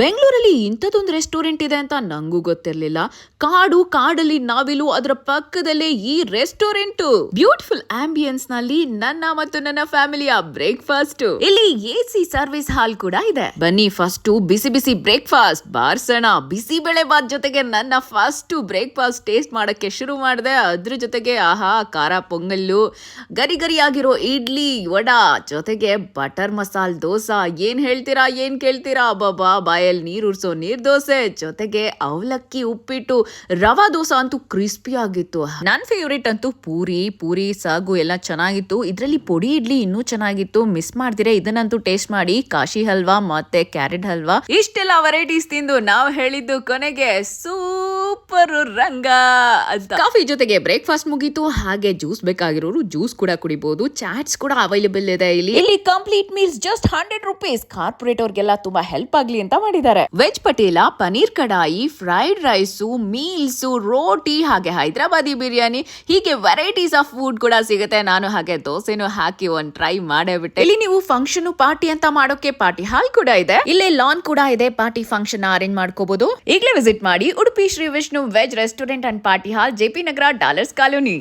ಬೆಂಗಳೂರಲ್ಲಿ ಇಂಥದೊಂದು ರೆಸ್ಟೋರೆಂಟ್ ಇದೆ ಅಂತ ನಂಗೂ ಗೊತ್ತಿರ್ಲಿಲ್ಲ. ಕಾಡಲ್ಲಿ ನಾವಿಲು, ಅದರ ಪಕ್ಕದಲ್ಲೇ ಈ ರೆಸ್ಟೋರೆಂಟ್. ಬ್ಯೂಟಿಫುಲ್ ಆಂಬಿಯನ್ಸ್ ನಲ್ಲಿ ನನ್ನ ಮತ್ತು ನನ್ನ ಫ್ಯಾಮಿಲಿಯ ಬ್ರೇಕ್ಫಾಸ್ಟ್. ಇಲ್ಲಿ ಎಸಿ ಸರ್ವಿಸ್ ಹಾಲ್ ಕೂಡ ಇದೆ. ಬನ್ನಿ ಫಸ್ಟ್ ಬಿಸಿ ಬಿಸಿ ಬ್ರೇಕ್ಫಾಸ್ಟ್ ಬಾರ್ಸೋಣ. ಬಿಸಿ ಬೆಳೆ ಬಾತ್ ಜೊತೆಗೆ ನನ್ನ ಫಸ್ಟ್ ಬ್ರೇಕ್ಫಾಸ್ಟ್ ಟೇಸ್ಟ್ ಮಾಡಕ್ಕೆ ಶುರು ಮಾಡಿದೆ. ಅದ್ರ ಜೊತೆಗೆ ಆಹಾ, ಖಾರ ಪೊಂಗಲ್ಲು, ಗರಿ ಗರಿಯಾಗಿರೋ ಇಡ್ಲಿ, ವಡಾ, ಜೊತೆಗೆ ಬಟರ್ ಮಸಾಲ್ ದೋಸಾ. ಏನ್ ಹೇಳ್ತೀರಾ, ಏನ್ ಕೇಳ್ತೀರಾ, ಬಾಬಾ ಬಾಯಲ್ಲಿ ನೀರು ಉರ್ಸೋ ನೀರ್ ದೋಸೆ, ಜೊತೆಗೆ ಅವಲಕ್ಕಿ, ಉಪ್ಪಿಟ್ಟು, ರವಾ ದೋಸೆ ಅಂತೂ ಕ್ರಿಸ್ಪಿ ಆಗಿತ್ತು. ನನ್ ಫೇವ್ರೇಟ್ ಅಂತೂ ಪೂರಿ ಸಾಗು ಎಲ್ಲ ಚೆನ್ನಾಗಿತ್ತು. ಇದ್ರಲ್ಲಿ ಪೊಡಿ ಇಡ್ಲಿ ಇನ್ನೂ ಚೆನ್ನಾಗಿತ್ತು. ಮಿಸ್ ಮಾಡ್ದಿರೆ ಇದನ್ನಂತೂ ಟೇಸ್ಟ್ ಮಾಡಿ. ಕಾಶಿ ಹಲ್ವಾ ಮತ್ತೆ ಕ್ಯಾರೆಟ್ ಹಲ್ವಾ, ಇಷ್ಟೆಲ್ಲ ವೆರೈಟೀಸ್ ತಿಂದು ನಾವು ಹೇಳಿದ್ದು ಕೊನೆಗೆ ಸೂಪರ್ ರಂಗ ಅಂತ. ಕಾಫಿ ಜೊತೆಗೆ ಬ್ರೇಕ್ಫಾಸ್ಟ್ ಮುಗೀತು. ಹಾಗೆ ಜ್ಯೂಸ್ ಬೇಕಾಗಿರೋರು ಜ್ಯೂಸ್ ಕೂಡ ಕುಡಿಬಹುದು. ಚಾಟ್ಸ್ ಕೂಡ ಅವೈಲೇಬಲ್ ಇದೆ. ಇಲ್ಲಿ complete meals just 100 rupees. Corporate ಅವ್ರಿಗೆಲ್ಲ ತುಂಬಾ ಹೆಲ್ಪ್ ಆಗ್ಲಿ ಅಂತ ಮಾಡಿದ್ದಾರೆ. ವೆಜ್ ಪಟೇಲ, ಪನೀರ್ ಕಡಾಯಿ, ಫ್ರೈಡ್ ರೈಸು, ಮೀಲ್ಸು, ರೋಟಿ, ಹಾಗೆ ಹೈದರಾಬಾದಿ ಬಿರಿಯಾನಿ, ಹೀಗೆ ವೆರೈಟೀಸ್ ಆಫ್ ಫುಡ್ ಕೂಡ ಸಿಗುತ್ತೆ. ನಾನು ಹಾಗೆ ದೋಸೆನೂ ಹಾಕಿ ಒಂದ್ ಟ್ರೈ ಮಾಡೇ ಬಿಟ್ಟೆ. ಇಲ್ಲಿ ನೀವು ಫಂಕ್ಷನ್ ಪಾರ್ಟಿ ಅಂತ ಮಾಡೋಕೆ ಪಾರ್ಟಿ ಹಾಲ್ ಕೂಡ ಇದೆ. ಇಲ್ಲೇ ಲಾನ್ ಕೂಡ ಇದೆ. ಪಾರ್ಟಿ ಫಂಕ್ಷನ್ ಅರೇಂಜ್ ಮಾಡ್ಕೋಬಹುದು. ಈಗಲೇ ವಿಸಿಟ್ ಮಾಡಿ Udupi Shri Vishnu veg restaurant and party hall, JP Nagar, dollars colony.